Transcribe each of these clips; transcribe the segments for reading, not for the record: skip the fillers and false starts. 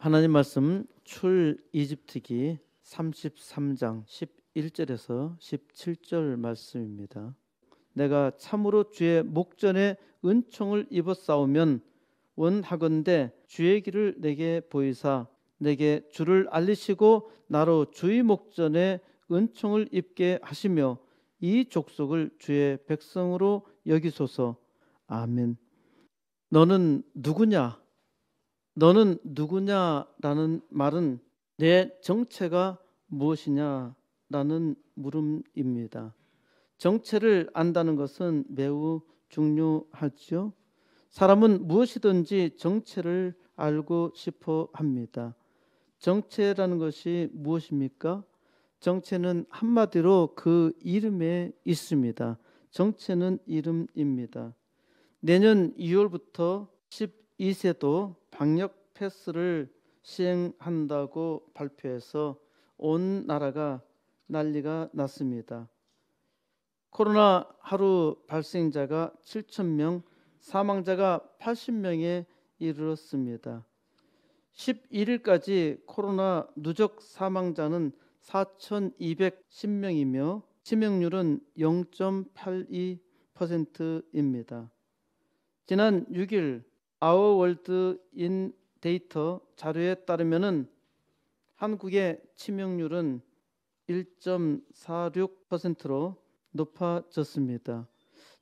하나님 말씀 출 이집트기 33장 11절에서 17절 말씀입니다. 내가 참으로 주의 목전에 은총을 입었사오면 원하건대 주의 길을 내게 보이사 내게 주를 알리시고 나로 주의 목전에 은총을 입게 하시며 이 족속을 주의 백성으로 여기소서. 아멘. 너는 누구냐? 너는 누구냐라는 말은 내 정체가 무엇이냐라는 물음입니다. 정체를 안다는 것은 매우 중요하죠. 사람은 무엇이든지 정체를 알고 싶어 합니다. 정체라는 것이 무엇입니까? 정체는 한마디로 그 이름에 있습니다. 정체는 이름입니다. 내년 2월부터 12세도 방역 패스를 시행한다고 발표해서 온 나라가 난리가 났습니다. 코로나 하루 발생자가 7,000명, 사망자가 80명에 이르렀습니다. 11일까지 코로나 누적 사망자는 4,210명이며 치명률은 0.82%입니다. 지난 6일 아워월드 인 데이터 자료에 따르면 한국의 치명률은 1.46%로 높아졌습니다.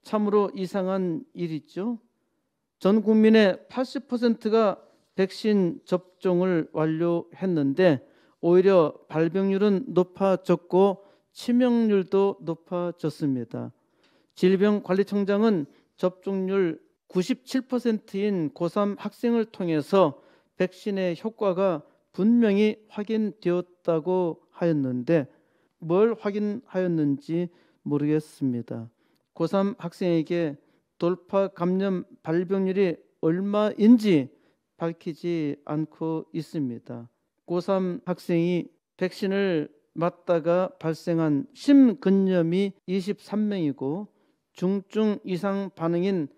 참으로 이상한 일이죠. 전 국민의 80%가 백신 접종을 완료했는데 오히려 발병률은 높아졌고 치명률도 높아졌습니다. 질병관리청장은 접종률 97%인 고3 학생을 통해서 백신의 효과가 분명히 확인되었다고 하였는데 뭘 확인하였는지 모르겠습니다. 고3 학생에게 돌파 감염 발병률이 얼마인지 밝히지 않고 있습니다. 고3 학생이 백신을 맞다가 발생한 심근염이 23명이고 중증 이상 반응인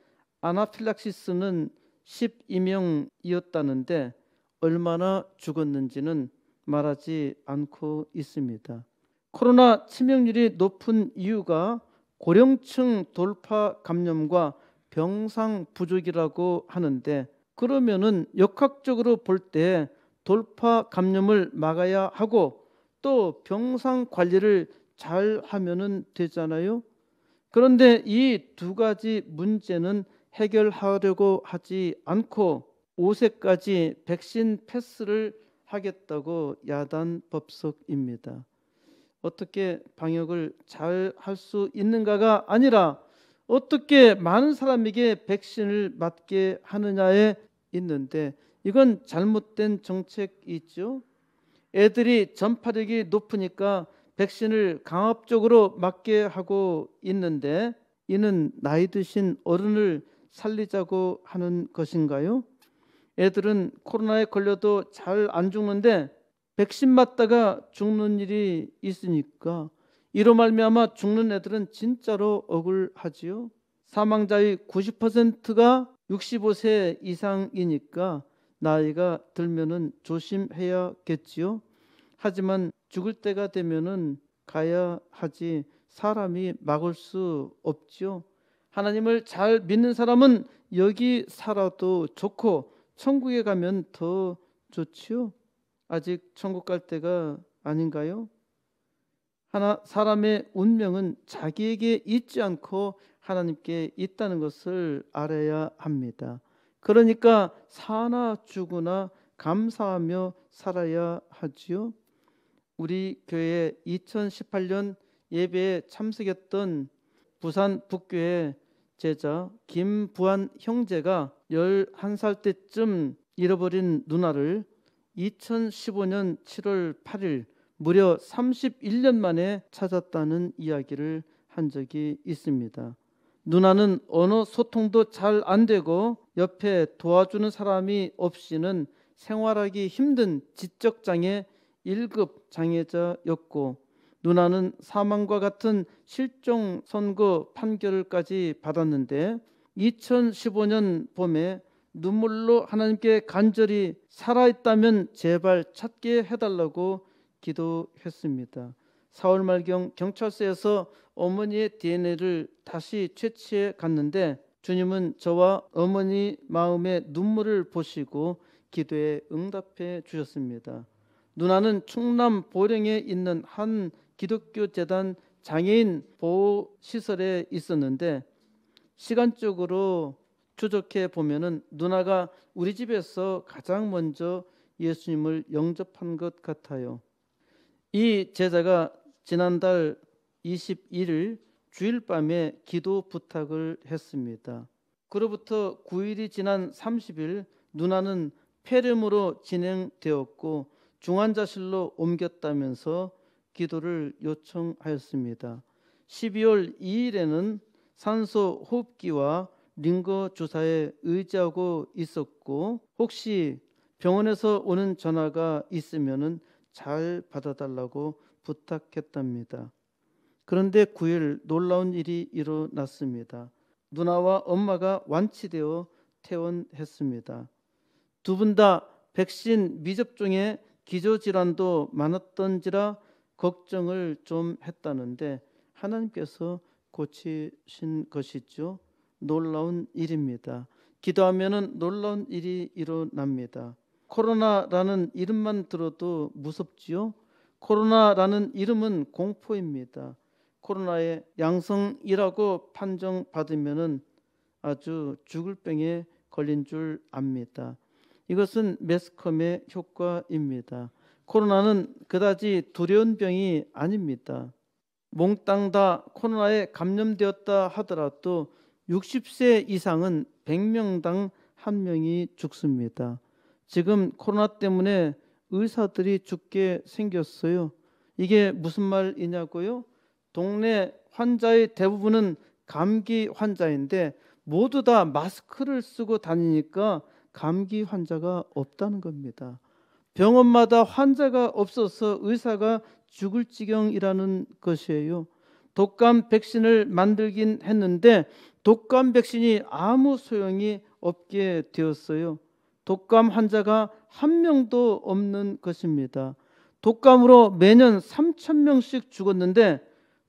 아나필락시스는 12명이었다는데 얼마나 죽었는지는 말하지 않고 있습니다. 코로나 치명률이 높은 이유가 고령층 돌파 감염과 병상 부족이라고 하는데 그러면은 역학적으로 볼 때 돌파 감염을 막아야 하고 또 병상 관리를 잘 하면은 되잖아요. 그런데 이 두 가지 문제는 해결하려고 하지 않고 5세까지 백신 패스를 하겠다고 야단 법석입니다. 어떻게 방역을 잘 할 수 있는가가 아니라 어떻게 많은 사람에게 백신을 맞게 하느냐에 있는데 이건 잘못된 정책이죠. 애들이 전파력이 높으니까 백신을 강압적으로 맞게 하고 있는데 이는 나이 드신 어른을 살리자고 하는 것인가요? 애들은 코로나에 걸려도 잘 안 죽는데 백신 맞다가 죽는 일이 있으니까 이로 말미암아 죽는 애들은 진짜로 억울하지요. 사망자의 90%가 65세 이상이니까 나이가 들면은 조심해야겠지요. 하지만 죽을 때가 되면은 가야 하지 사람이 막을 수 없죠. 하나님을 잘 믿는 사람은 여기 살아도 좋고 천국에 가면 더 좋지요. 아직 천국 갈 때가 아닌가요? 사람의 운명은 자기에게 있지 않고 하나님께 있다는 것을 알아야 합니다. 그러니까 사나 죽으나 감사하며 살아야 하지요. 우리 교회 2018년 예배에 참석했던 부산 북교회 제자 김부한 형제가 11살 때쯤 잃어버린 누나를 2015년 7월 8일 무려 31년 만에 찾았다는 이야기를 한 적이 있습니다. 누나는 언어 소통도 잘 안 되고 옆에 도와주는 사람이 없이는 생활하기 힘든 지적장애 1급 장애자였고 누나는 사망과 같은 실종 선고 판결까지 받았는데 2015년 봄에 눈물로 하나님께 간절히 살아있다면 제발 찾게 해달라고 기도했습니다. 4월 말경 경찰서에서 어머니의 DNA를 다시 채취해 갔는데 주님은 저와 어머니 마음의 눈물을 보시고 기도에 응답해 주셨습니다. 누나는 충남 보령에 있는 한 기독교 재단 장애인 보호시설에 있었는데 시간적으로 추적해 보면은 누나가 우리 집에서 가장 먼저 예수님을 영접한 것 같아요. 이 제자가 지난달 21일 주일 밤에 기도 부탁을 했습니다. 그로부터 9일이 지난 30일 누나는 폐렴으로 진행되었고 중환자실로 옮겼다면서 기도를 요청하였습니다. 12월 2일에는 산소 호흡기와 링거 주사에 의지하고 있었고 혹시 병원에서 오는 전화가 있으면은 잘 받아달라고 부탁했답니다. 그런데 9일 놀라운 일이 일어났습니다. 누나와 엄마가 완치되어 퇴원했습니다. 두 분 다 백신 미접종에 기저질환도 많았던지라 걱정을 좀 했다는데 하나님께서 고치신 것이죠. 놀라운 일입니다. 기도하면은 놀라운 일이 일어납니다. 코로나라는 이름만 들어도 무섭지요. 코로나라는 이름은 공포입니다. 코로나의 양성이라고 판정받으면은 아주 죽을 병에 걸린 줄 압니다. 이것은 매스컴의 효과입니다. 코로나는 그다지 두려운 병이 아닙니다. 몽땅 다 코로나에 감염되었다 하더라도 60세 이상은 100명당 1명이 죽습니다. 지금 코로나 때문에 의사들이 죽게 생겼어요. 이게 무슨 말이냐고요? 동네 환자의 대부분은 감기 환자인데 모두 다 마스크를 쓰고 다니니까 감기 환자가 없다는 겁니다. 병원마다 환자가 없어서 의사가 죽을 지경이라는 것이에요. 독감 백신을 만들긴 했는데 독감 백신이 아무 소용이 없게 되었어요. 독감 환자가 한 명도 없는 것입니다. 독감으로 매년 3,000명씩 죽었는데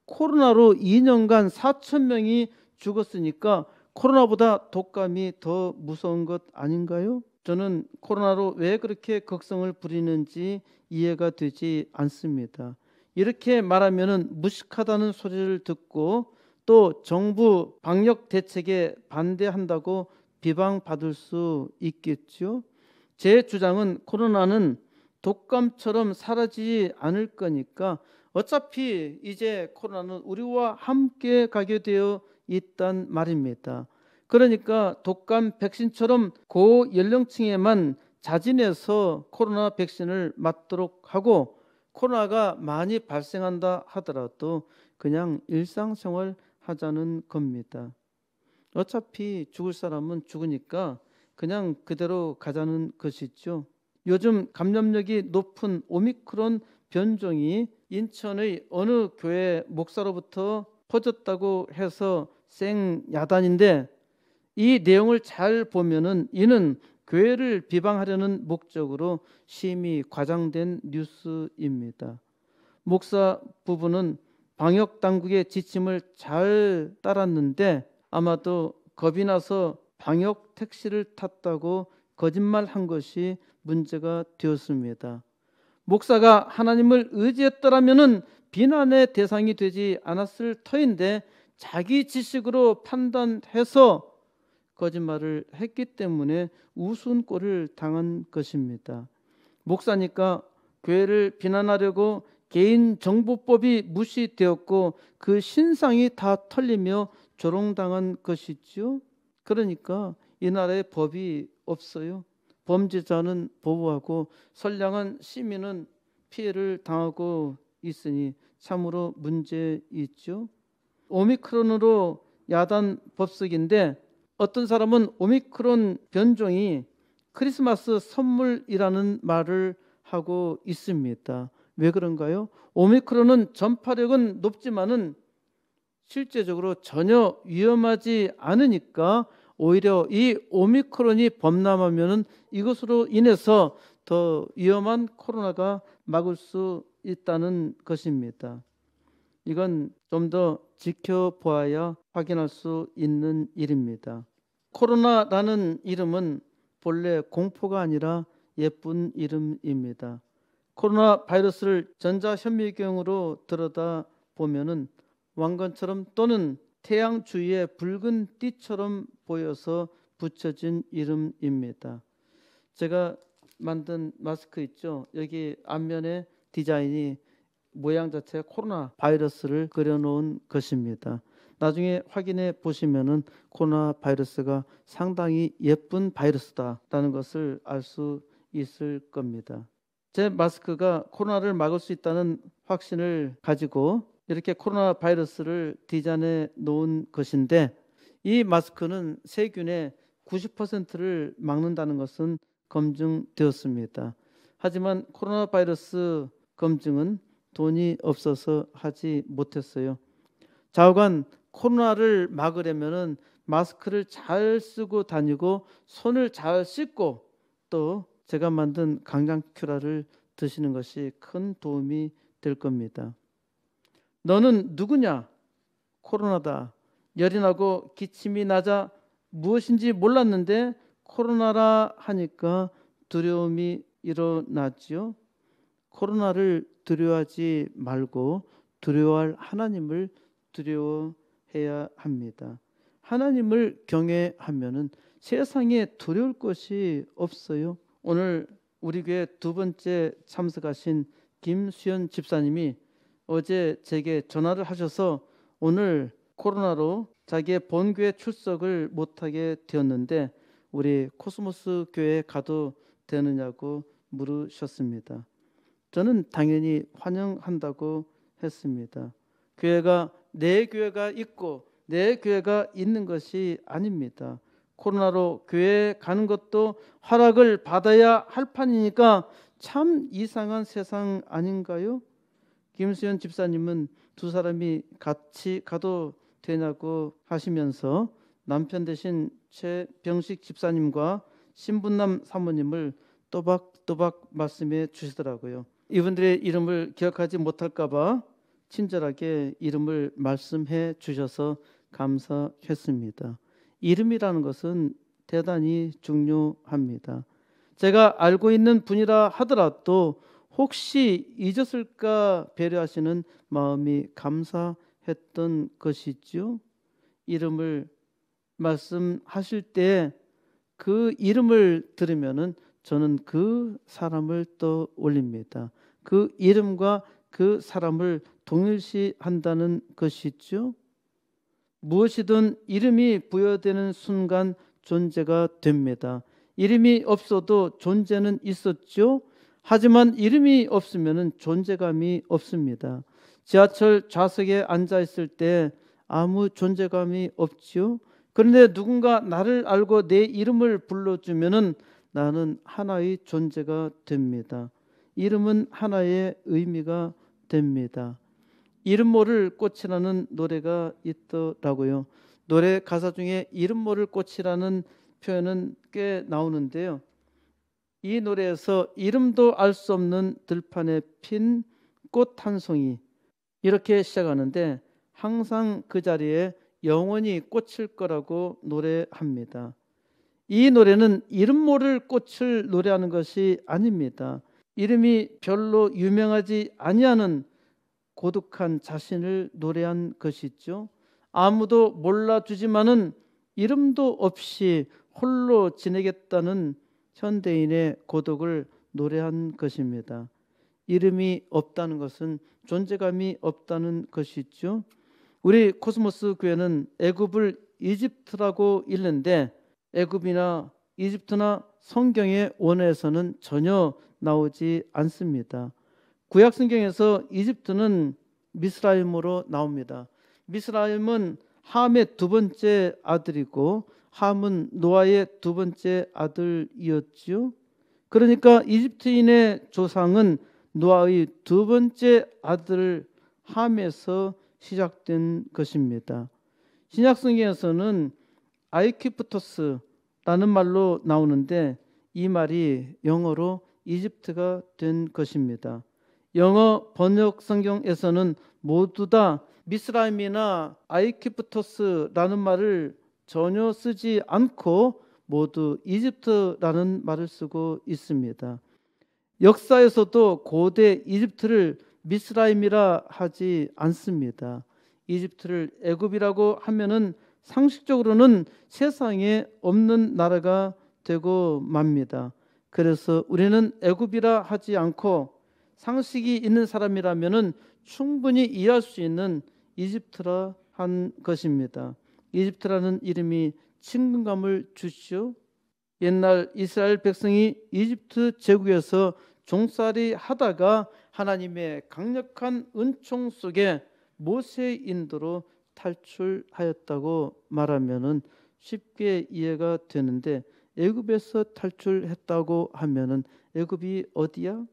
코로나로 2년간 4,000명이 죽었으니까 코로나보다 독감이 더 무서운 것 아닌가요? 저는 코로나로 왜 그렇게 걱정을 부리는지 이해가 되지 않습니다. 이렇게 말하면은 무식하다는 소리를 듣고 또 정부 방역 대책에 반대한다고 비방받을 수 있겠죠. 제 주장은 코로나는 독감처럼 사라지지 않을 거니까 어차피 이제 코로나는 우리와 함께 가게 되어 있단 말입니다. 그러니까 독감 백신처럼 고연령층에만 자진해서 코로나 백신을 맞도록 하고 코로나가 많이 발생한다 하더라도 그냥 일상생활 하자는 겁니다. 어차피 죽을 사람은 죽으니까 그냥 그대로 가자는 것이죠. 요즘 감염력이 높은 오미크론 변종이 인천의 어느 교회 목사로부터 퍼졌다고 해서 생야단인데 이 내용을 잘 보면은 이는 교회를 비방하려는 목적으로 심히 과장된 뉴스입니다. 목사 부부는 방역 당국의 지침을 잘 따랐는데 아마도 겁이 나서 방역 택시를 탔다고 거짓말한 것이 문제가 되었습니다. 목사가 하나님을 의지했더라면은 비난의 대상이 되지 않았을 터인데 자기 지식으로 판단해서 거짓말을 했기 때문에 우스운 꼴을 당한 것입니다. 목사니까 교회를 비난하려고 개인정보법이 무시되었고 그 신상이 다 털리며 조롱당한 것이죠. 그러니까 이 나라에 법이 없어요. 범죄자는 보호하고 선량한 시민은 피해를 당하고 있으니 참으로 문제 있죠. 오미크론으로 야단 법석인데 어떤 사람은 오미크론 변종이 크리스마스 선물이라는 말을 하고 있습니다. 왜 그런가요? 오미크론은 전파력은 높지만은 실제적으로 전혀 위험하지 않으니까 오히려 이 오미크론이 범람하면은 이것으로 인해서 더 위험한 코로나가 막을 수 있다는 것입니다. 이건 좀 더 지켜보아야 확인할 수 있는 일입니다. 코로나라는 이름은 본래 공포가 아니라 예쁜 이름입니다. 코로나 바이러스를 전자현미경으로 들여다 보면은 왕관처럼 또는 태양 주위의 붉은 띠처럼 보여서 붙여진 이름입니다. 제가 만든 마스크 있죠. 여기 앞면에 디자인이 모양 자체가 코로나 바이러스를 그려놓은 것입니다. 나중에 확인해 보시면은 코로나 바이러스가 상당히 예쁜 바이러스다라는 것을 알 수 있을 겁니다. 제 마스크가 코로나를 막을 수 있다는 확신을 가지고 이렇게 코로나 바이러스를 디자인해 놓은 것인데, 이 마스크는 세균의 90%를 막는다는 것은 검증되었습니다. 하지만 코로나 바이러스 검증은 돈이 없어서 하지 못했어요. 좌우간 코로나를 막으려면은 마스크를 잘 쓰고 다니고 손을 잘 씻고 또 제가 만든 강장큐라를 드시는 것이 큰 도움이 될 겁니다. 너는 누구냐? 코로나다. 열이 나고 기침이 나자 무엇인지 몰랐는데 코로나라 하니까 두려움이 일어났지요. 코로나를 두려워하지 말고 두려워할 하나님을 두려워해야 합니다. 하나님을 경외하면은 세상에 두려울 것이 없어요. 오늘 우리 교회 두 번째 참석하신 김수현 집사님이 어제 제게 전화를 하셔서 오늘 코로나로 자기의 본교회 출석을 못하게 되었는데 우리 코스모스 교회에 가도 되느냐고 물으셨습니다. 저는 당연히 환영한다고 했습니다. 교회가 내 교회가 있고 내 교회가 있는 것이 아닙니다. 코로나로 교회에 가는 것도 허락을 받아야 할 판이니까 참 이상한 세상 아닌가요? 김수현 집사님은 두 사람이 같이 가도 되냐고 하시면서 남편 대신 최병식 집사님과 신분남 사모님을 또박또박 말씀해 주시더라고요. 이분들의 이름을 기억하지 못할까 봐 친절하게 이름을 말씀해 주셔서 감사했습니다. 이름이라는 것은 대단히 중요합니다. 제가 알고 있는 분이라 하더라도 혹시 잊었을까 배려하시는 마음이 감사했던 것이죠. 이름을 말씀하실 때 그 이름을 들으면은 저는 그 사람을 떠올립니다. 그 이름과 그 사람을 동일시한다는 것이죠. 무엇이든 이름이 부여되는 순간 존재가 됩니다. 이름이 없어도 존재는 있었죠. 하지만 이름이 없으면 존재감이 없습니다. 지하철 좌석에 앉아 있을 때 아무 존재감이 없지요. 그런데 누군가 나를 알고 내 이름을 불러주면은 나는 하나의 존재가 됩니다. 이름은 하나의 의미가 됩니다. 이름 모를 꽃이라는 노래가 있더라고요. 노래 가사 중에 이름 모를 꽃이라는 표현은 꽤 나오는데요. 이 노래에서 이름도 알 수 없는 들판에 핀 꽃 한 송이 이렇게 시작하는데 항상 그 자리에 영원히 꽂힐 거라고 노래합니다. 이 노래는 이름 모를 꽃을 노래하는 것이 아닙니다. 이름이 별로 유명하지 아니하는 고독한 자신을 노래한 것이죠. 아무도 몰라주지만은 이름도 없이 홀로 지내겠다는 현대인의 고독을 노래한 것입니다. 이름이 없다는 것은 존재감이 없다는 것이죠. 우리 코스모스 교회는 애굽을 이집트라고 읽는데 애굽이나 이집트나 성경의 원어에서는 전혀 나오지 않습니다. 구약 성경에서 이집트는 미스라임으로 나옵니다. 미스라임은 함의 두 번째 아들이고 함은 노아의 두 번째 아들이었지요. 그러니까 이집트인의 조상은 노아의 두 번째 아들 함에서 시작된 것입니다. 신약 성경에서는 아이키프토스라는 말로 나오는데 이 말이 영어로 이집트가 된 것입니다. 영어 번역 성경에서는 모두 다 미스라임이나 아이키프토스라는 말을 전혀 쓰지 않고 모두 이집트라는 말을 쓰고 있습니다. 역사에서도 고대 이집트를 미스라임이라 하지 않습니다. 이집트를 애굽이라고 하면은 상식적으로는 세상에 없는 나라가 되고 맙니다. 그래서 우리는 애굽이라 하지 않고 상식이 있는 사람이라면은 충분히 이해할 수 있는 이집트라 한 것입니다. 이집트라는 이름이 친근감을 주시오. 옛날 이스라엘 백성이 이집트 제국에서 종살이 하다가 하나님의 강력한 은총 속에 모세의 인도로 탈출하였다고 말하면은 쉽게 이해가 되는데, 애굽에서 탈출했다고 하면은 애굽이 어디야?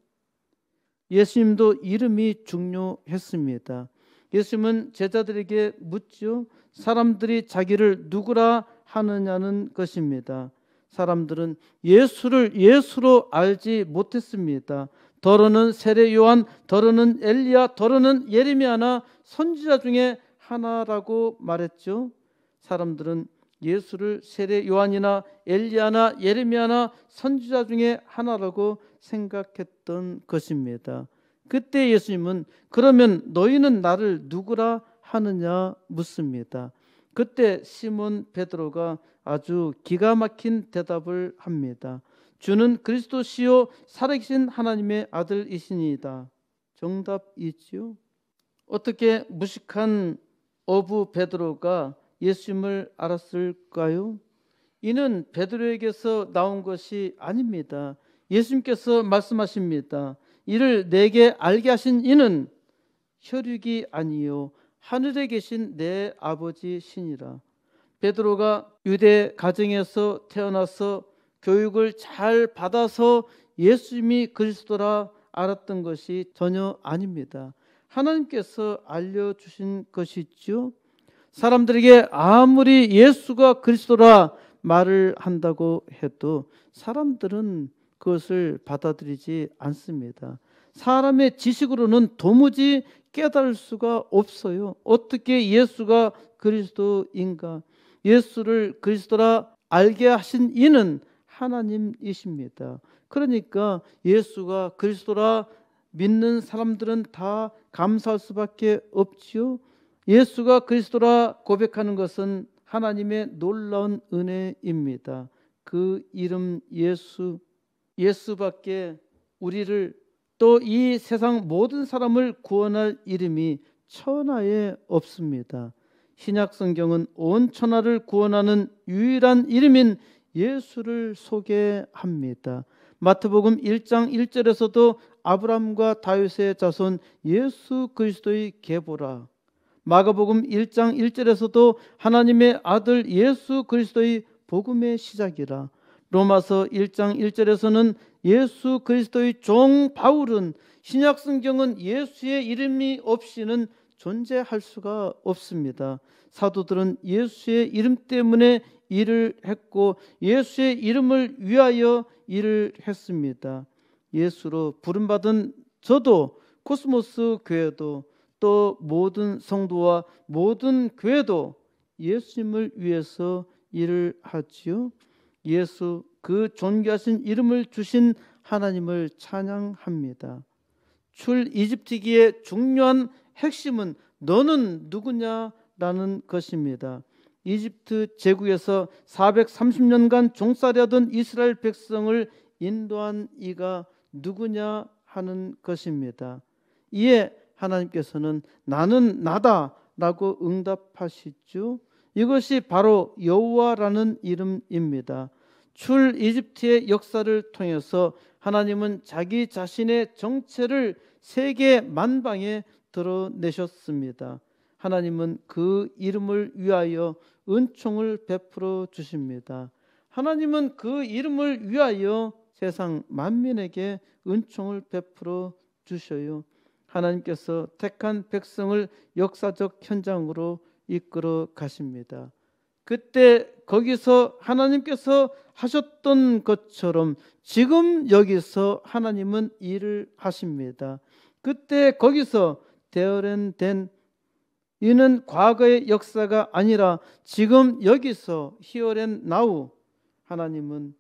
예수님도 이름이 중요했습니다. 예수님은 제자들에게 묻죠. 사람들이 자기를 누구라 하느냐는 것입니다. 사람들은 예수를 예수로 알지 못했습니다. 더러는 세례 요한, 더러는 엘리야, 더러는 예레미야나 선지자 중에 하나라고 말했죠. 사람들은 예수를 세례 요한이나 엘리야나 예레미야나 선지자 중에 하나라고 생각했던 것입니다. 그때 예수님은 그러면 너희는 나를 누구라 하느냐 묻습니다. 그때 시몬 베드로가 아주 기가 막힌 대답을 합니다. 주는 그리스도시요 살아계신 하나님의 아들이시니이다. 정답이지요. 어떻게 무식한 어부 베드로가 예수님을 알았을까요? 이는 베드로에게서 나온 것이 아닙니다. 예수님께서 말씀하십니다. 이를 내게 알게 하신 이는 혈육이 아니요 하늘에 계신 내 아버지시니라. 베드로가 유대 가정에서 태어나서 교육을 잘 받아서 예수님이 그리스도라 알았던 것이 전혀 아닙니다. 하나님께서 알려주신 것이죠. 사람들에게 아무리 예수가 그리스도라 말을 한다고 해도 사람들은 그것을 받아들이지 않습니다. 사람의 지식으로는 도무지 깨달을 수가 없어요. 어떻게 예수가 그리스도인가? 예수를 그리스도라 알게 하신 이는 하나님이십니다. 그러니까 예수가 그리스도라 믿는 사람들은 다 감사할 수밖에 없지요. 예수가 그리스도라 고백하는 것은 하나님의 놀라운 은혜입니다. 그 이름 예수, 예수밖에 우리를 또 이 세상 모든 사람을 구원할 이름이 천하에 없습니다. 신약 성경은 온 천하를 구원하는 유일한 이름인 예수를 소개합니다. 마태복음 1장 1절에서도 아브라함과 다윗의 자손 예수 그리스도의 계보라. 마가복음 1장 1절에서도 하나님의 아들 예수 그리스도의 복음의 시작이라. 로마서 1장 1절에서는 예수 그리스도의 종 바울은 신약 성경은 예수의 이름이 없이는 존재할 수가 없습니다. 사도들은 예수의 이름 때문에 일을 했고 예수의 이름을 위하여 일을 했습니다. 예수로 부름받은 저도, 코스모스 교회도, 또 모든 성도와 모든 교회도 예수님을 위해서 일을 하지요. 예수, 그 존귀하신 이름을 주신 하나님을 찬양합니다. 출이집트기의 중요한 핵심은 너는 누구냐라는 것입니다. 이집트 제국에서 430년간 종살이하던 이스라엘 백성을 인도한 이가 누구냐 하는 것입니다. 이에 하나님께서는 나는 나다라고 응답하시죠. 이것이 바로 여호와라는 이름입니다. 출이집트의 역사를 통해서 하나님은 자기 자신의 정체를 세계 만방에 드러내셨습니다. 하나님은 그 이름을 위하여 은총을 베풀어 주십니다. 하나님은 그 이름을 위하여 세상 만민에게 은총을 베풀어 주셔요. 하나님께서 택한 백성을 역사적 현장으로 이끌어 가십니다. 그때 거기서 하나님께서 하셨던 것처럼 지금 여기서 하나님은 일을 하십니다. 그때 거기서 대어련된 이는 과거의 역사가 아니라 지금 여기서 히어앤 나우 하나님은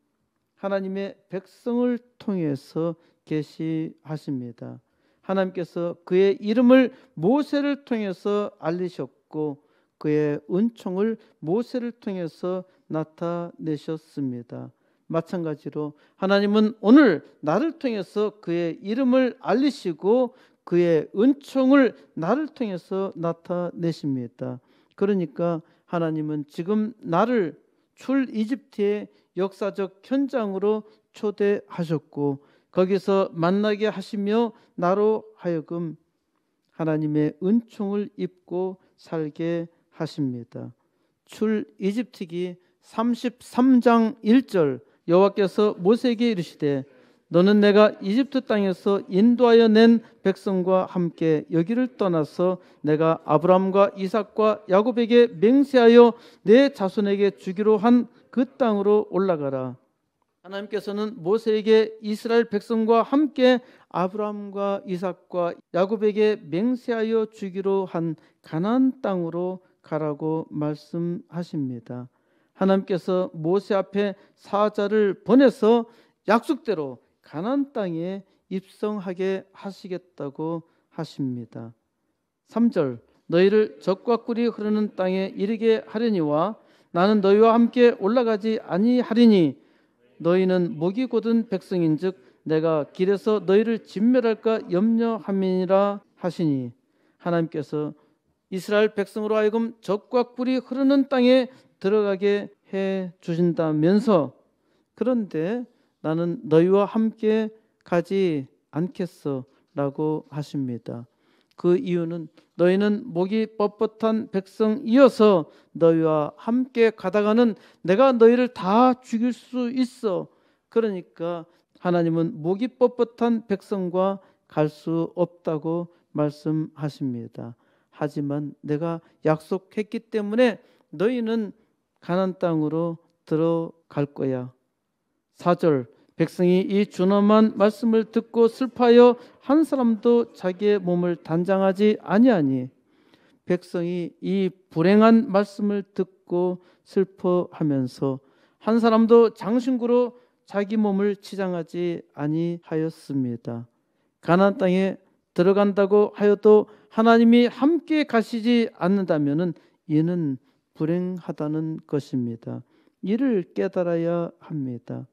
하나님의 백성을 통해서 계시하십니다. 하나님께서 그의 이름을 모세를 통해서 알리셨고 그의 은총을 모세를 통해서 나타내셨습니다. 마찬가지로 하나님은 오늘 나를 통해서 그의 이름을 알리시고 그의 은총을 나를 통해서 나타내십니다. 그러니까 하나님은 지금 나를 출 이집트의 역사적 현장으로 초대하셨고 거기서 만나게 하시며 나로 하여금 하나님의 은총을 입고 살게 하십니다. 출 이집트기 33장 1절 여호와께서 모세에게 이르시되 너는 내가 이집트 땅에서 인도하여 낸 백성과 함께 여기를 떠나서 내가 아브라함과 이삭과 야곱에게 맹세하여 내 자손에게 주기로 한 그 땅으로 올라가라. 하나님께서는 모세에게 이스라엘 백성과 함께 아브라함과 이삭과 야곱에게 맹세하여 주기로 한 가나안 땅으로 가라고 말씀하십니다. 하나님께서 모세 앞에 사자를 보내서 약속대로 가나안 땅에 입성하게 하시겠다고 하십니다. 3절 너희를 젖과 꿀이 흐르는 땅에 이르게 하려니와 나는 너희와 함께 올라가지 아니하리니 너희는 목이 곧은 백성인즉 내가 길에서 너희를 진멸할까 염려함이니라 하시니 하나님께서 이스라엘 백성으로 하여금 젖과 꿀이 흐르는 땅에 들어가게 해 주신다면서 그런데 나는 너희와 함께 가지 않겠어 라고 하십니다. 그 이유는 너희는 목이 뻣뻣한 백성이어서 너희와 함께 가다가는 내가 너희를 다 죽일 수 있어. 그러니까 하나님은 목이 뻣뻣한 백성과 갈 수 없다고 말씀하십니다. 하지만 내가 약속했기 때문에 너희는 가나안 땅으로 들어갈 거야. 4절 백성이 이 준엄한 말씀을 듣고 슬퍼하여 한 사람도 자기의 몸을 단장하지 아니하니 백성이 이 불행한 말씀을 듣고 슬퍼하면서 한 사람도 장신구로 자기 몸을 치장하지 아니하였습니다. 가나안 땅에 들어간다고 하여도 하나님이 함께 가시지 않는다면은 이는 불행하다는 것입니다. 이를 깨달아야 합니다.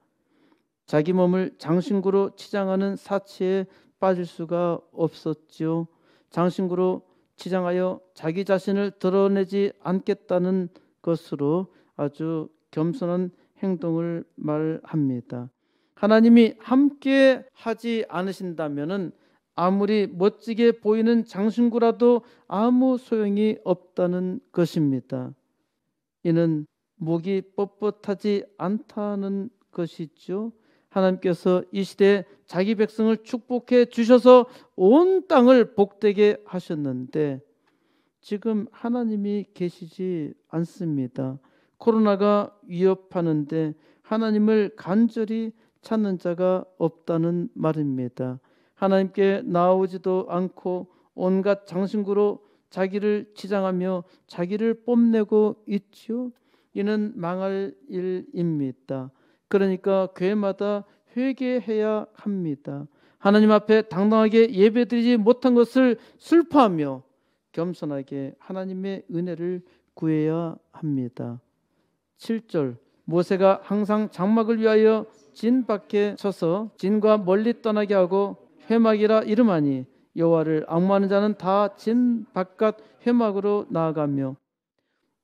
자기 몸을 장신구로 치장하는 사치에 빠질 수가 없었지요. 장신구로 치장하여 자기 자신을 드러내지 않겠다는 것으로 아주 겸손한 행동을 말합니다. 하나님이 함께 하지 않으신다면은 아무리 멋지게 보이는 장신구라도 아무 소용이 없다는 것입니다. 이는 목이 뻣뻣하지 않다는 것이죠. 하나님께서 이 시대에 자기 백성을 축복해 주셔서 온 땅을 복되게 하셨는데 지금 하나님이 계시지 않습니다. 코로나가 위협하는데 하나님을 간절히 찾는 자가 없다는 말입니다. 하나님께 나오지도 않고 온갖 장신구로 자기를 치장하며 자기를 뽐내고 있지요. 이는 망할 일입니다. 그러니까 교회마다 회개해야 합니다. 하나님 앞에 당당하게 예배드리지 못한 것을 슬퍼하며 겸손하게 하나님의 은혜를 구해야 합니다. 7절 모세가 항상 장막을 위하여 진 밖에 서서 진과 멀리 떠나게 하고 회막이라 이름하니 여호와를 앙모하는 자는 다 진 바깥 회막으로 나아가며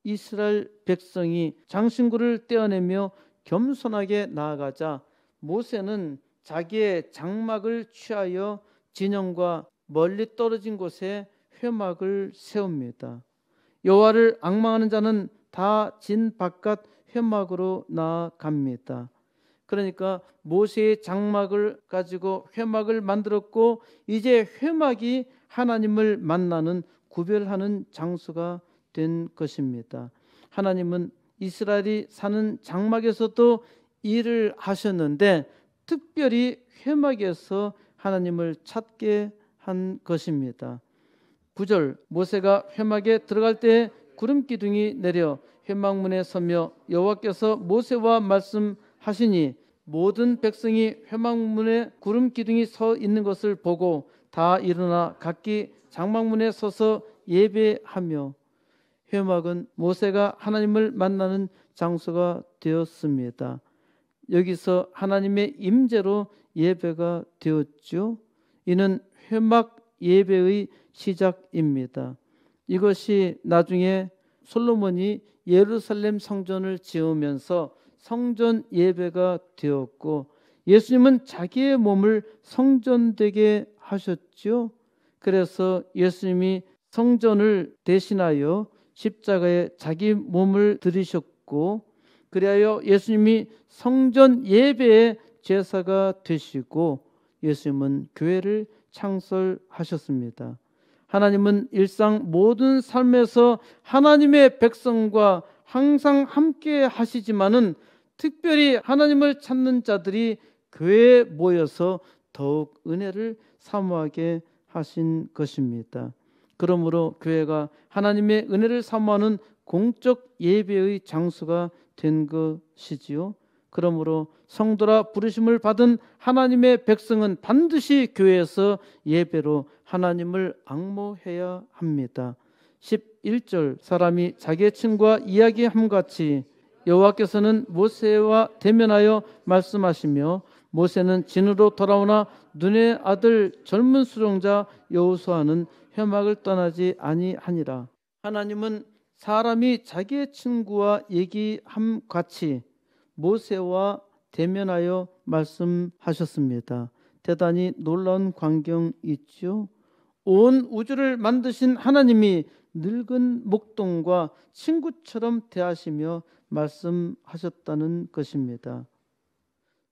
이스라엘 백성이 장신구를 떼어내며 겸손하게 나아가자 모세는 자기의 장막을 취하여 진영과 멀리 떨어진 곳에 회막을 세웁니다. 여호와를 앙망하는 자는 다 진 바깥 회막으로 나아갑니다. 그러니까 모세의 장막을 가지고 회막을 만들었고 이제 회막이 하나님을 만나는 구별하는 장소가 된 것입니다. 하나님은 이스라엘이 사는 장막에서도 일을 하셨는데 특별히 회막에서 하나님을 찾게 한 것입니다. 9절, 모세가 회막에 들어갈 때 구름 기둥이 내려 회막문에 서며 여호와께서 모세와 말씀하시니 모든 백성이 회막문에 구름 기둥이 서 있는 것을 보고 다 일어나 각기 장막문에 서서 예배하며, 회막은 모세가 하나님을 만나는 장소가 되었습니다. 여기서 하나님의 임재로 예배가 되었죠. 이는 회막 예배의 시작입니다. 이것이 나중에 솔로몬이 예루살렘 성전을 지으면서 성전 예배가 되었고, 예수님은 자기의 몸을 성전되게 하셨죠. 그래서 예수님이 성전을 대신하여 십자가에 자기 몸을 들이셨고, 그리하여 예수님이 성전 예배의 제사가 되시고 예수님은 교회를 창설하셨습니다. 하나님은 일상 모든 삶에서 하나님의 백성과 항상 함께 하시지만은 특별히 하나님을 찾는 자들이 교회에 모여서 더욱 은혜를 사모하게 하신 것입니다. 그러므로 교회가 하나님의 은혜를 사모하는 공적 예배의 장소가 된 것이지요. 그러므로 성도라 부르심을 받은 하나님의 백성은 반드시 교회에서 예배로 하나님을 앙모해야 합니다. 11절, 사람이 자기의 친구와 이야기함 같이 여호와께서는 모세와 대면하여 말씀하시며 모세는 진으로 돌아오나 눈의 아들 젊은 수종자 여호수아는 회막을 떠나지 아니하니라. 하나님은 사람이 자기의 친구와 얘기함 같이 모세와 대면하여 말씀하셨습니다. 대단히 놀라운 광경 있죠. 온 우주를 만드신 하나님이 늙은 목동과 친구처럼 대하시며 말씀하셨다는 것입니다.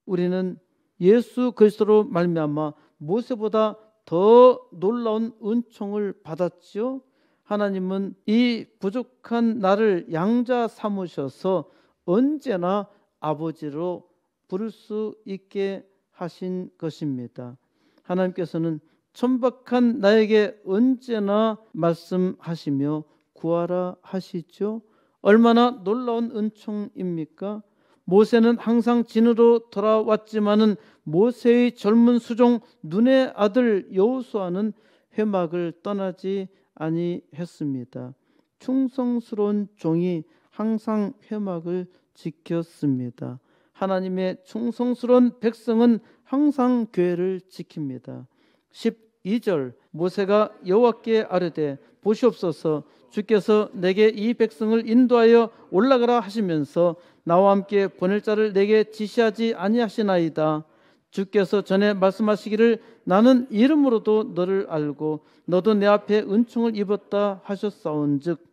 우리는 예수 그리스도로 말미암아 모세보다 더 놀라운 은총을 받았지요. 하나님은 이 부족한 나를 양자 삼으셔서 언제나 아버지로 부를 수 있게 하신 것입니다. 하나님께서는 천박한 나에게 언제나 말씀하시며 구하라 하시죠. 얼마나 놀라운 은총입니까? 모세는 항상 진으로 돌아왔지만은 모세의 젊은 수종 눈의 아들 여호수아는 회막을 떠나지 아니했습니다. 충성스러운 종이 항상 회막을 지켰습니다. 하나님의 충성스러운 백성은 항상 교회를 지킵니다. 12절, 모세가 여호와께 아뢰되 보시옵소서, 주께서 내게 이 백성을 인도하여 올라가라 하시면서 나와 함께 보낼 자를 내게 지시하지 아니하시나이다. 주께서 전에 말씀하시기를 나는 이름으로도 너를 알고 너도 내 앞에 은총을 입었다 하셨사온즉,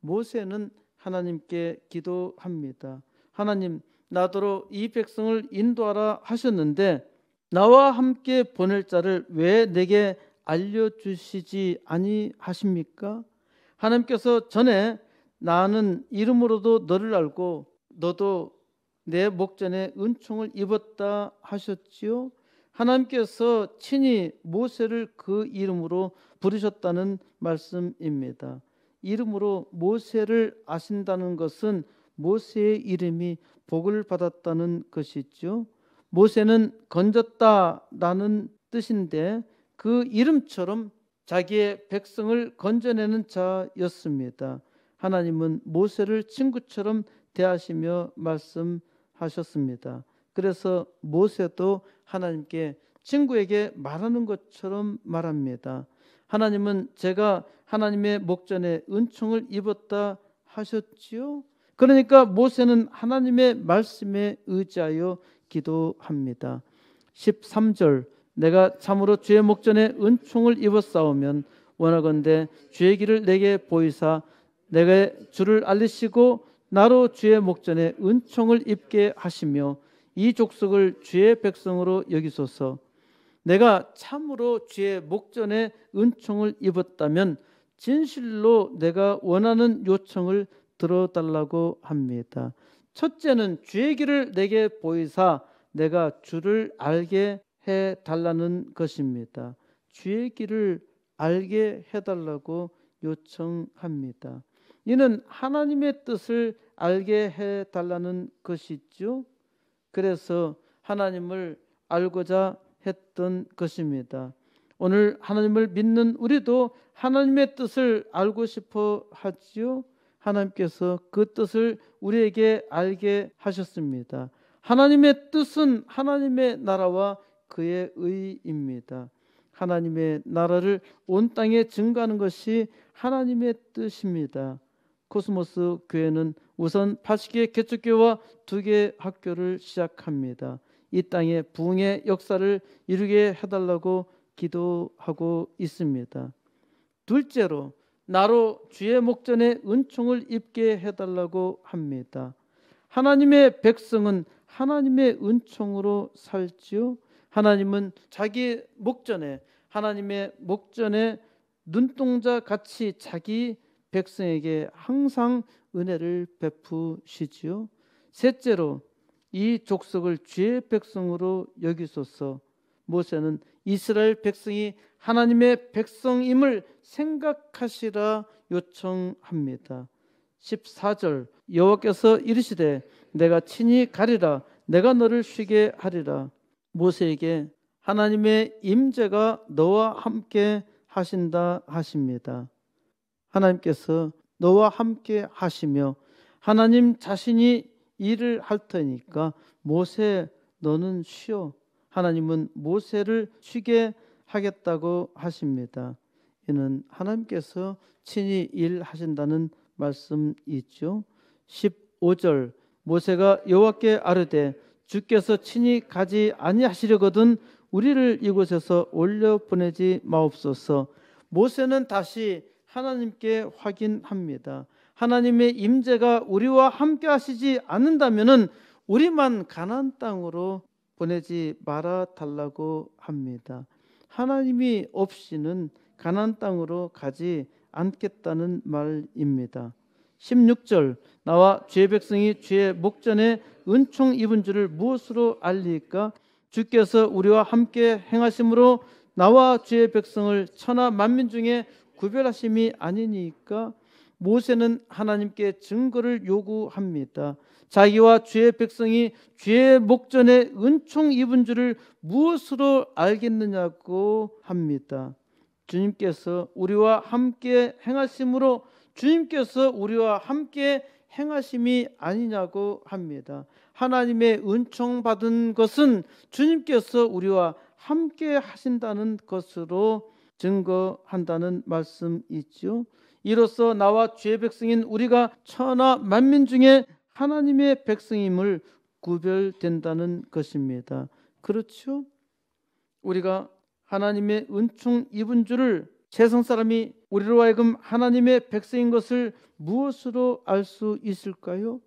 모세는 하나님께 기도합니다. 하나님, 나더러 이 백성을 인도하라 하셨는데 나와 함께 보낼 자를 왜 내게 알려주시지 아니하십니까? 하나님께서 전에 나는 이름으로도 너를 알고 너도 내 목전에 은총을 입었다 하셨지요. 하나님께서 친히 모세를 그 이름으로 부르셨다는 말씀입니다. 이름으로 모세를 아신다는 것은 모세의 이름이 복을 받았다는 것이죠. 모세는 건졌다라는 뜻인데 그 이름처럼 자기의 백성을 건져내는 자였습니다. 하나님은 모세를 친구처럼 대하시며 말씀하셨습니다. 그래서 모세도 하나님께 친구에게 말하는 것처럼 말합니다. 하나님은 제가 하나님의 목전에 은총을 입었다 하셨지요. 그러니까 모세는 하나님의 말씀에 의지하여 기도합니다. 13절, 내가 참으로 주의 목전에 은총을 입었사오면 원하건대 주의 길을 내게 보이사 내가 주를 알리시고 나로 주의 목전에 은총을 입게 하시며 이 족속을 주의 백성으로 여기소서. 내가 참으로 주의 목전에 은총을 입었다면 진실로 내가 원하는 요청을 들어달라고 합니다. 첫째는 주의 길을 내게 보이사 내가 주를 알게 해달라는 것입니다. 주의 길을 알게 해달라고 요청합니다. 이는 하나님의 뜻을 알게 해달라는 것이죠. 그래서 하나님을 알고자 했던 것입니다. 오늘 하나님을 믿는 우리도 하나님의 뜻을 알고 싶어 하지요. 하나님께서 그 뜻을 우리에게 알게 하셨습니다. 하나님의 뜻은 하나님의 나라와 그의 의입니다. 하나님의 나라를 온 땅에 증거하는 것이 하나님의 뜻입니다. 코스모스 교회는 우선 80개 개척교회와 2개 학교를 시작합니다. 이 땅에 부흥의 역사를 이루게 해달라고 기도하고 있습니다. 둘째로 나로 주의 목전에 은총을 입게 해달라고 합니다. 하나님의 백성은 하나님의 은총으로 살지요. 하나님은 자기 목전에, 하나님의 목전에 눈동자 같이 자기 백성에게 항상 은혜를 베푸시지요. 셋째로 이 족속을 주의 백성으로 여기소서. 모세는 이스라엘 백성이 하나님의 백성임을 생각하시라 요청합니다. 14절 여호와께서 이르시되 내가 친히 가리라 내가 너를 쉬게 하리라. 모세에게 하나님의 임재가 너와 함께 하신다 하십니다. 하나님께서 너와 함께 하시며 하나님 자신이 일을 할 테니까 모세 너는 쉬어. 하나님은 모세를 쉬게 하겠다고 하십니다. 이는 하나님께서 친히 일하신다는 말씀이죠. 15절 모세가 여호와께 아뢰되 주께서 친히 가지 아니하시려거든 우리를 이곳에서 올려 보내지 마옵소서. 모세는 다시 하나님께 확인합니다. 하나님의 임재가 우리와 함께 하시지 않는다면은 우리만 가나안 땅으로 보내지 말아 달라고 합니다. 하나님이 없이는 가나안 땅으로 가지 않겠다는 말입니다. 16절 나와 주의 백성이 주의 목전에 은총 입은 줄을 무엇으로 알리까? 주께서 우리와 함께 행하심으로 나와 주의 백성을 천하 만민 중에 구별하심이 아니니까. 모세는 하나님께 증거를 요구합니다. 자기와 주의 백성이 주의 목전에 은총 입은 줄을 무엇으로 알겠느냐고 합니다. 주님께서 우리와 함께 행하심으로 주님께서 우리와 함께 행하심이 아니냐고 합니다. 하나님의 은총 받은 것은 주님께서 우리와 함께 하신다는 것으로 증거한다는 말씀이죠. 이로써 나와 주의 백성인 우리가 천하 만민 중에 하나님의 백성임을 구별된다는 것입니다. 그렇죠? 우리가 하나님의 은총 입은 줄을 세상 사람이 우리로 하여금 하나님의 백성인 것을 무엇으로 알 수 있을까요?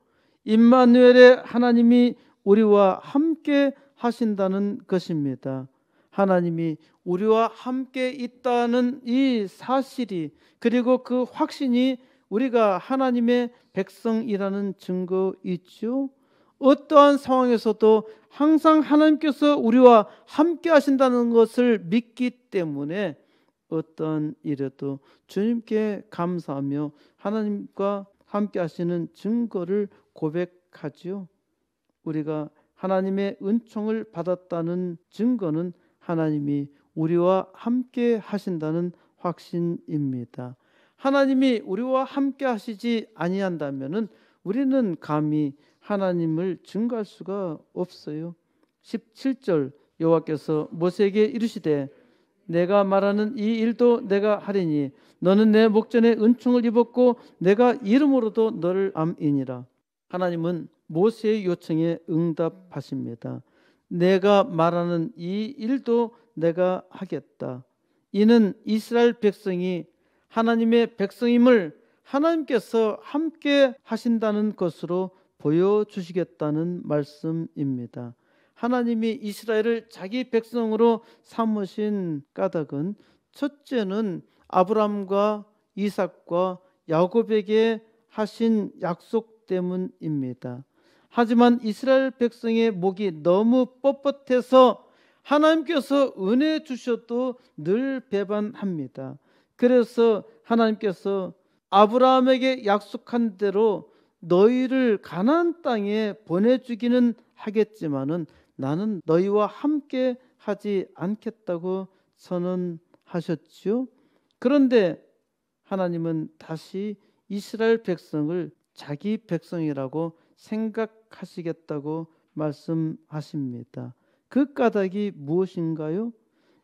임마누엘의 하나님이 우리와 함께 하신다는 것입니다. 하나님이 우리와 함께 있다는 이 사실이 그리고 그 확신이 우리가 하나님의 백성이라는 증거이죠. 어떠한 상황에서도 항상 하나님께서 우리와 함께 하신다는 것을 믿기 때문에 어떤 일에도 주님께 감사하며 하나님과 함께 하시는 증거를 고백하지요. 우리가 하나님의 은총을 받았다는 증거는 하나님이 우리와 함께 하신다는 확신입니다. 하나님이 우리와 함께 하시지 아니한다면은 우리는 감히 하나님을 증거할 수가 없어요. 17절 여호와께서 모세에게 이르시되 내가 말하는 이 일도 내가 하리니 너는 내 목전에 은총을 입었고 내가 이름으로도 너를 암이니라. 하나님은 모세의 요청에 응답하십니다. 내가 말하는 이 일도 내가 하겠다. 이는 이스라엘 백성이 하나님의 백성임을 하나님께서 함께 하신다는 것으로 보여주시겠다는 말씀입니다. 하나님이 이스라엘을 자기 백성으로 삼으신 까닭은 첫째는 아브라함과 이삭과 야곱에게 하신 약속 때문입니다. 하지만 이스라엘 백성의 목이 너무 뻣뻣해서 하나님께서 은혜 주셔도 늘 배반합니다. 그래서 하나님께서 아브라함에게 약속한 대로 너희를 가나안 땅에 보내주기는 하겠지만은 나는 너희와 함께 하지 않겠다고 선언하셨지요. 그런데 하나님은 다시 이스라엘 백성을 자기 백성이라고 생각하시겠다고 말씀하십니다. 그 까닭이 무엇인가요?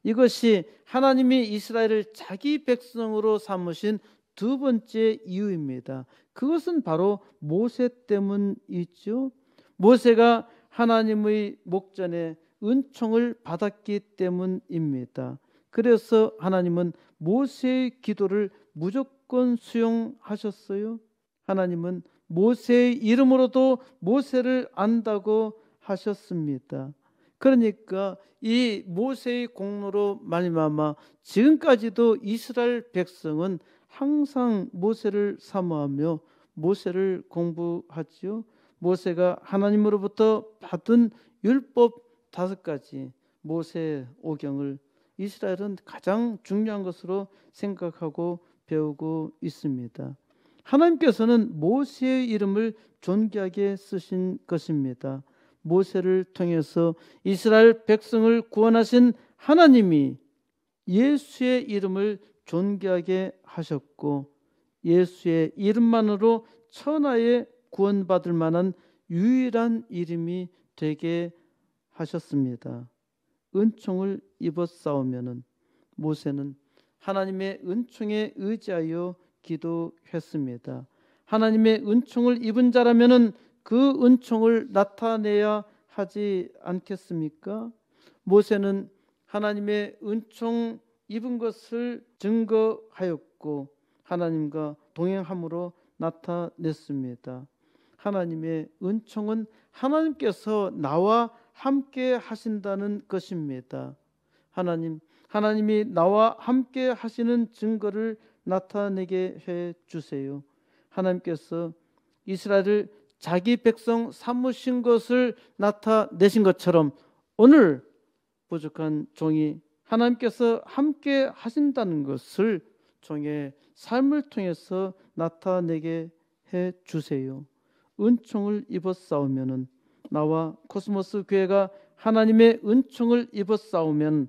이것이 하나님이 이스라엘을 자기 백성으로 삼으신 두 번째 이유입니다. 그것은 바로 모세 때문이죠. 모세가 하나님의 목전에 은총을 받았기 때문입니다. 그래서 하나님은 모세의 기도를 무조건 수용하셨어요. 하나님은 모세의 이름으로도 모세를 안다고 하셨습니다. 그러니까 이 모세의 공로로 말미암아 지금까지도 이스라엘 백성은 항상 모세를 사모하며 모세를 공부하지요. 모세가 하나님으로부터 받은 율법 5가지 모세 오경을 이스라엘은 가장 중요한 것으로 생각하고 배우고 있습니다. 하나님께서는 모세의 이름을 존귀하게 쓰신 것입니다. 모세를 통해서 이스라엘 백성을 구원하신 하나님이 예수의 이름을 존귀하게 하셨고 예수의 이름만으로 천하에 구원받을 만한 유일한 이름이 되게 하셨습니다. 은총을 입었사오면은 모세는 하나님의 은총에 의지하여 기도했습니다. 하나님의 은총을 입은 자라면은 그 은총을 나타내야 하지 않겠습니까? 모세는 하나님의 은총 입은 것을 증거하였고 하나님과 동행함으로 나타냈습니다. 하나님의 은총은 하나님께서 나와 함께 하신다는 것입니다. 하나님이 나와 함께 하시는 증거를 나타내게 해 주세요. 하나님께서 이스라엘을 자기 백성 삼으신 것을 나타내신 것처럼 오늘 부족한 종이 하나님께서 함께 하신다는 것을 종의 삶을 통해서 나타내게 해 주세요. 은총을 입었사오면은 나와 코스모스 교회가 하나님의 은총을 입었사오면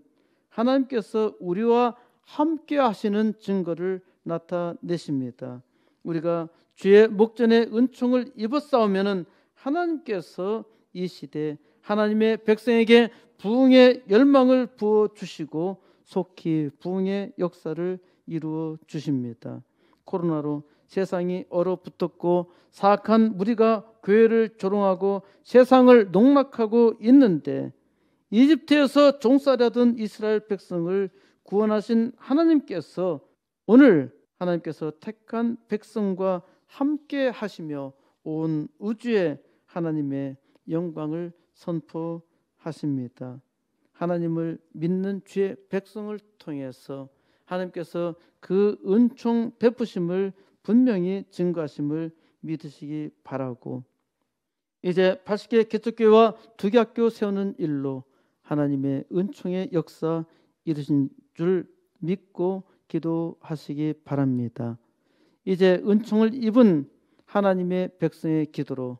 하나님께서 우리와 함께 하시는 증거를 나타내십니다. 우리가 주의 목전에 은총을 입었사오면은 하나님께서 이 시대 하나님의 백성에게 부흥의 열망을 부어 주시고 속히 부흥의 역사를 이루어 주십니다. 코로나로 세상이 얼어붙었고 사악한 무리가 교회를 조롱하고 세상을 농락하고 있는데 이집트에서 종살이하던 이스라엘 백성을 구원하신 하나님께서 오늘 하나님께서 택한 백성과 함께 하시며 온 우주에 하나님의 영광을 선포하십니다. 하나님을 믿는 주의 백성을 통해서 하나님께서 그 은총 베푸심을 분명히 증거하심을 믿으시기 바라고 이제 80개 개척교회와 2개 학교 세우는 일로 하나님의 은총의 역사 이루신 줄 믿고 기도하시기 바랍니다. 이제 은총을 입은 하나님의 백성의 기도로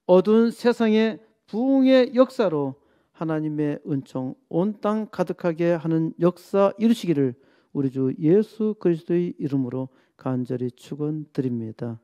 어두운 세상의 부흥의 역사로 하나님의 은총 온 땅 가득하게 하는 역사 이루시기를 우리 주 예수 그리스도의 이름으로 간절히 축원드립니다.